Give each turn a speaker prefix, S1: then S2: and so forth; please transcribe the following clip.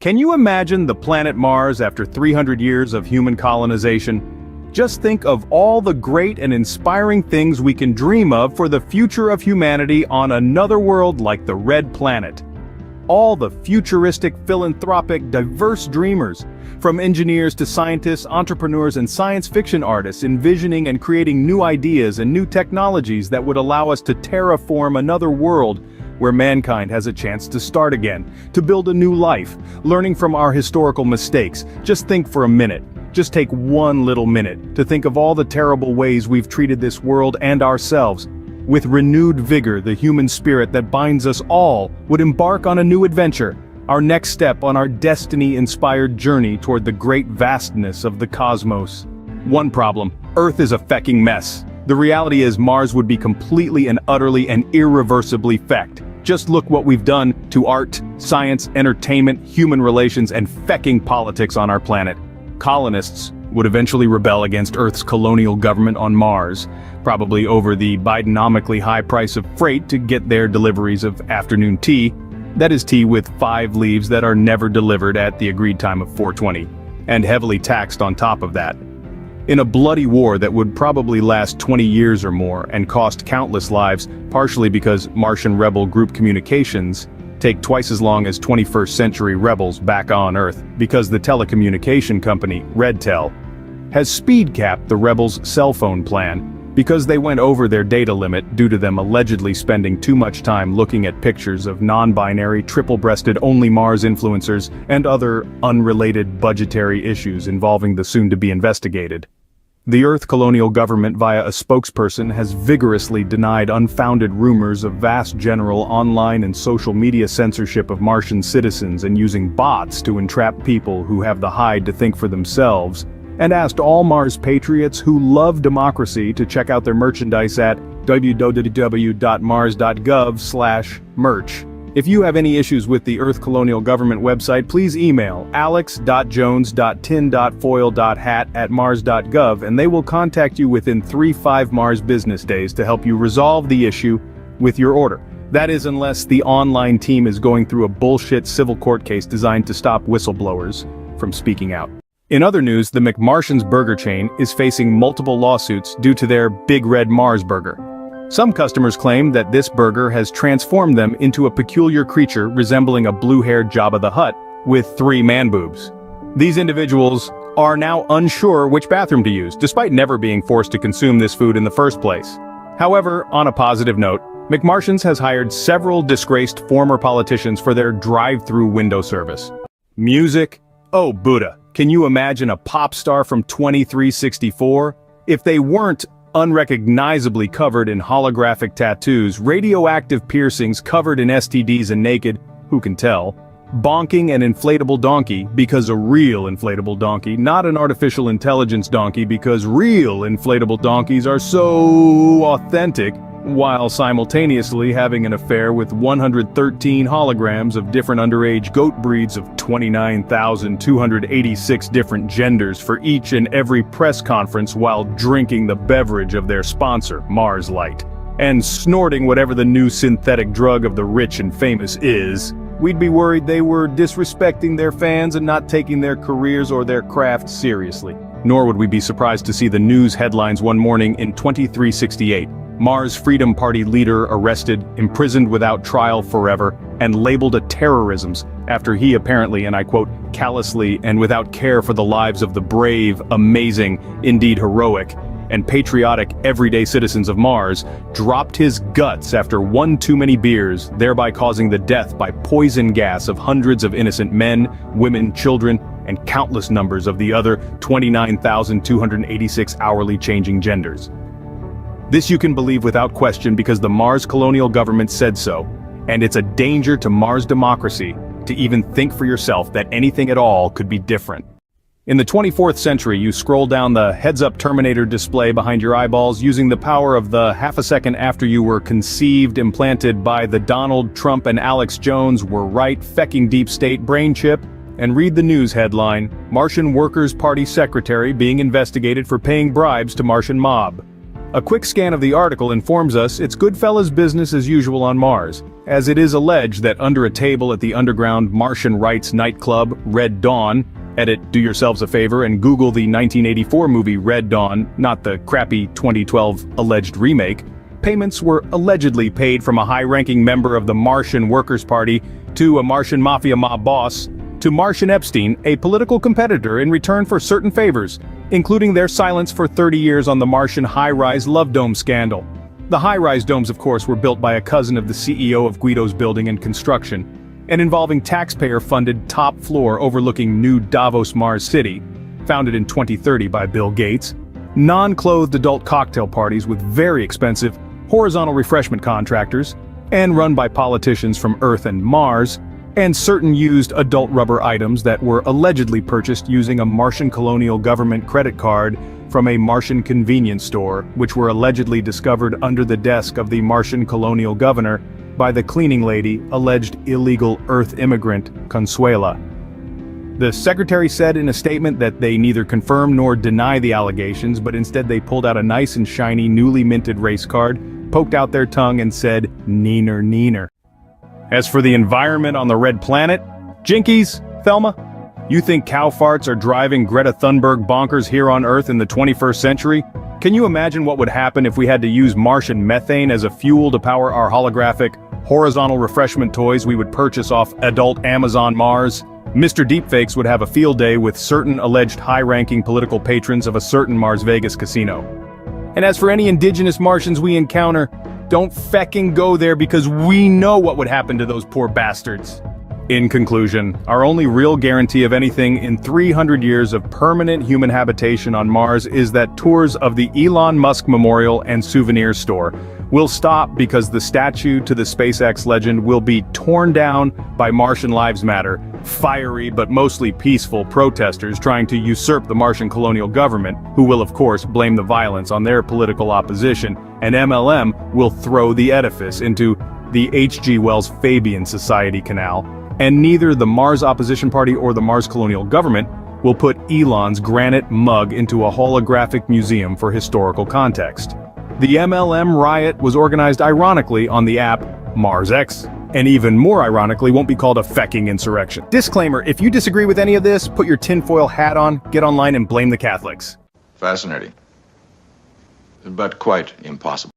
S1: Can you imagine the planet Mars after 300 years of human colonization? Just think of all the great and inspiring things we can dream of for the future of humanity on another world like the Red Planet. All the futuristic, philanthropic, diverse dreamers, from engineers to scientists, entrepreneurs, and science fiction artists envisioning and creating new ideas and new technologies that would allow us to terraform another world where mankind has a chance to start again, to build a new life, learning from our historical mistakes. Just think for a minute. Just take one little minute to think of all the terrible ways we've treated this world and ourselves. With renewed vigor, the human spirit that binds us all would embark on a new adventure, our next step on our destiny-inspired journey toward the great vastness of the cosmos. One problem: Earth is a fecking mess. The reality is Mars would be completely and utterly and irreversibly fecked. Just look what we've done to art, science, entertainment, human relations, and fecking politics on our planet. Colonists would eventually rebel against Earth's colonial government on Mars, probably over the Bidenomically high price of freight to get their deliveries of afternoon tea. That is tea with 5 leaves that are never delivered at the agreed time of 4:20, and heavily taxed on top of that. In a bloody war that would probably last 20 years or more and cost countless lives, partially because Martian rebel group communications take twice as long as 21st century rebels back on Earth, because the telecommunication company, Redtel, has speed-capped the rebels' cell phone plan because they went over their data limit due to them allegedly spending too much time looking at pictures of non-binary, triple-breasted only Mars influencers and other unrelated budgetary issues involving the soon-to-be investigated. The Earth colonial government via a spokesperson has vigorously denied unfounded rumors of vast general online and social media censorship of Martian citizens and using bots to entrap people who have the hide to think for themselves, and asked all Mars patriots who love democracy to check out their merchandise at www.mars.gov/merch. If you have any issues with the Earth Colonial Government website, please email alex.jones.tin.foil.hat@mars.gov and they will contact you within 3-5 Mars business days to help you resolve the issue with your order. That is, unless the online team is going through a bullshit civil court case designed to stop whistleblowers from speaking out. In other news, the McMartians burger chain is facing multiple lawsuits due to their Big Red Mars burger. Some customers claim that this burger has transformed them into a peculiar creature resembling a blue-haired Jabba the Hutt with 3 man-boobs. These individuals are now unsure which bathroom to use, despite never being forced to consume this food in the first place. However, on a positive note, McMartians has hired several disgraced former politicians for their drive-through window service. Music? Oh Buddha, can you imagine a pop star from 2364? If they weren't unrecognizably covered in holographic tattoos, radioactive piercings, covered in STDs and naked, who can tell, bonking an inflatable donkey because a real inflatable donkey, not an artificial intelligence donkey because real inflatable donkeys are so authentic, while simultaneously having an affair with 113 holograms of different underage goat breeds of 29,286 different genders for each and every press conference while drinking the beverage of their sponsor, Mars Light, and snorting whatever the new synthetic drug of the rich and famous is. We'd be worried they were disrespecting their fans and not taking their careers or their craft seriously. Nor would we be surprised to see the news headlines one morning in 2368. Mars Freedom Party leader arrested, imprisoned without trial forever, and labeled a terrorisms after he apparently, and I quote, callously and without care for the lives of the brave, amazing, indeed heroic, and patriotic everyday citizens of Mars, dropped his guts after one too many beers, thereby causing the death by poison gas of hundreds of innocent men, women, children, and countless numbers of the other 29,286 hourly changing genders. This you can believe without question because the Mars colonial government said so, and it's a danger to Mars democracy to even think for yourself that anything at all could be different. In the 24th century, you scroll down the heads-up Terminator display behind your eyeballs using the power of the half a second after you were conceived implanted by the Donald Trump and Alex Jones were right fecking deep state brain chip, and read the news headline, Martian Workers' Party Secretary being investigated for paying bribes to Martian mob. A quick scan of the article informs us it's Goodfellas business as usual on Mars, as it is alleged that under a table at the underground Martian rights nightclub Red Dawn, edit, do yourselves a favor and Google the 1984 movie Red Dawn, not the crappy 2012 alleged remake, payments were allegedly paid from a high-ranking member of the Martian Workers' Party to a Martian mafia mob boss, to Martian Epstein, a political competitor, in return for certain favors, including their silence for 30 years on the Martian high-rise love dome scandal. The high-rise domes, of course, were built by a cousin of the CEO of Guido's Building and Construction, and involving taxpayer-funded top floor overlooking New Davos Mars City, founded in 2030 by Bill Gates, non-clothed adult cocktail parties with very expensive, horizontal refreshment contractors, and run by politicians from Earth and Mars, and certain used adult rubber items that were allegedly purchased using a Martian colonial government credit card from a Martian convenience store, which were allegedly discovered under the desk of the Martian colonial governor by the cleaning lady, alleged illegal Earth immigrant Consuela. The secretary said in a statement that they neither confirm nor deny the allegations, but instead they pulled out a nice and shiny newly minted race card, poked out their tongue and said, "Neener, neener." As for the environment on the red planet, Jinkies, Thelma, you think cow farts are driving Greta Thunberg bonkers here on Earth in the 21st century? Can you imagine what would happen if we had to use Martian methane as a fuel to power our holographic, horizontal refreshment toys we would purchase off adult Amazon Mars? Mr. Deepfakes would have a field day with certain alleged high-ranking political patrons of a certain Mars Vegas casino. And as for any indigenous Martians we encounter, don't fecking go there because we know what would happen to those poor bastards. In conclusion, our only real guarantee of anything in 300 years of permanent human habitation on Mars is that tours of the Elon Musk Memorial and Souvenir Store will stop because the statue to the SpaceX legend will be torn down by Martian Lives Matter, fiery but mostly peaceful protesters trying to usurp the Martian colonial government, who will of course blame the violence on their political opposition, and MLM will throw the edifice into the H.G. Wells Fabian Society Canal, and neither the Mars Opposition Party or the Mars colonial government will put Elon's granite mug into a holographic museum for historical context. The MLM riot was organized ironically on the app MarsX, and even more ironically won't be called a fecking insurrection. Disclaimer, if you disagree with any of this, put your tinfoil hat on, get online and blame the Catholics.
S2: Fascinating, but quite impossible.